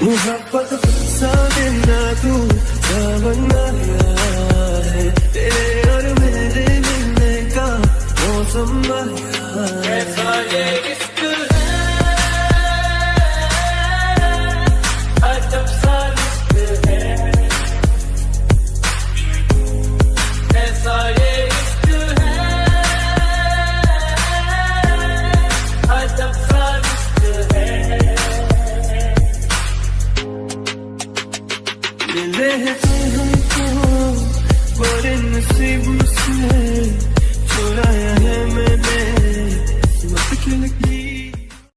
मोहब्बत सा देना तू बनना है, तेरे और मेरे मिलने का मौसम आया है। ऐसा ये इश्क है, अजब सा रिश्क है, ऐसा ये इश्क है, अजब सा रिश्क है। मिले हैं हमको बड़े नसीब से, चुराया है मैंने किस्मत की लकीर।